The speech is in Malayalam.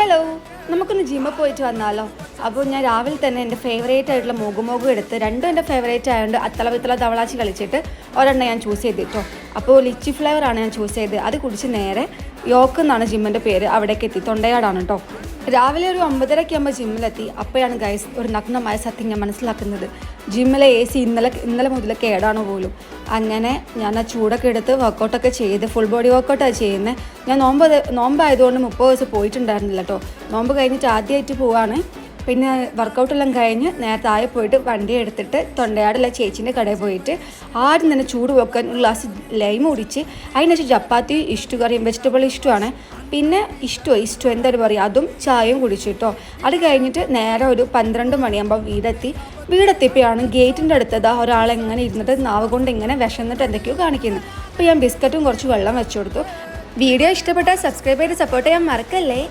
ഹലോ, നമുക്കൊന്ന് ജിമ്മിൽ പോയിട്ട് വന്നാലോ? അപ്പോൾ ഞാൻ രാവിലെ തന്നെ എൻ്റെ ഫേവറേറ്റ് ആയിട്ടുള്ള മോഗുമോഗു എടുത്ത് രണ്ടും എൻ്റെ ഫേവറേറ്റ് ആയതുകൊണ്ട് അത്തള വിത്തള തവളാച്ചി കളിച്ചിട്ട് ഒരെണ്ണം ഞാൻ ചൂസ് ചെയ്തിട്ടോ. അപ്പോൾ ലിച്ചി ഫ്ലേവറാണ് ഞാൻ ചൂസ് ചെയ്തത്. അത് കുടിച്ച് നേരെ യോക്ക് എന്നാണ് ജിമ്മിൻ്റെ പേര്, അവിടേക്ക് എത്തി. തൊണ്ടയാടാണ് കേട്ടോ. രാവിലെ ഒരു 9:30 ആകുമ്പോൾ ജിമ്മിലെത്തി. അപ്പോഴാണ് ഗൈസ് ഒരു നഗ്നമായ സത്യം ഞാൻ മനസ്സിലാക്കുന്നത്. ജിമ്മിലെ AC ഇന്നലെ മുതൽ കേടാണ് പോലും. അങ്ങനെ ഞാൻ ആ ചൂടൊക്കെ എടുത്ത് വർക്കൗട്ടൊക്കെ ചെയ്ത് ഫുൾ ബോഡി വർക്കൗട്ടാണ് ചെയ്യുന്നത്. ഞാൻ നോമ്പായതുകൊണ്ട് 30 ദിവസം പോയിട്ടുണ്ടായിരുന്നില്ല കേട്ടോ. നോമ്പ് കഴിഞ്ഞിട്ട് ആദ്യമായിട്ട് പോവാണ്. പിന്നെ വർക്കൗട്ടെല്ലാം കഴിഞ്ഞ് നേരെ താഴെ പോയിട്ട് വണ്ടി എടുത്തിട്ട് തൊണ്ടയാടുള്ള ചേച്ചീൻ്റെ കടയിൽ പോയിട്ട് ആദ്യം തന്നെ ചൂട് വെക്കാൻ ഒരു ഗ്ലാസ് ലൈം കുടിച്ച് അതിനുശേഷം ചപ്പാത്തി കറിയും വെജിറ്റബിൾ ഇഷ്ടമാണ്. പിന്നെ ഇഷ്ടം എന്തായാലും പറയുക, അതും ചായയും കുടിച്ചു കേട്ടോ. അത് കഴിഞ്ഞിട്ട് നേരെ ഒരു 12 മണിയാകുമ്പോൾ വീടെത്തിയപ്പോഴാണ് ഗേറ്റിൻ്റെ അടുത്തതാ ഒരാളെങ്ങനെ ഇരുന്നിട്ട് നാവ് കൊണ്ട് ഇങ്ങനെ വിശന്നിട്ട് എന്തൊക്കെയോ കാണിക്കുന്നത്. അപ്പോൾ ഞാൻ ബിസ്ക്കറ്റും കുറച്ച് വെള്ളം വെച്ചു കൊടുത്തു. വീഡിയോ ഇഷ്ടപ്പെട്ടാൽ സബ്സ്ക്രൈബ് ചെയ്ത് സപ്പോർട്ട് ചെയ്യാൻ മറക്കല്ലേ.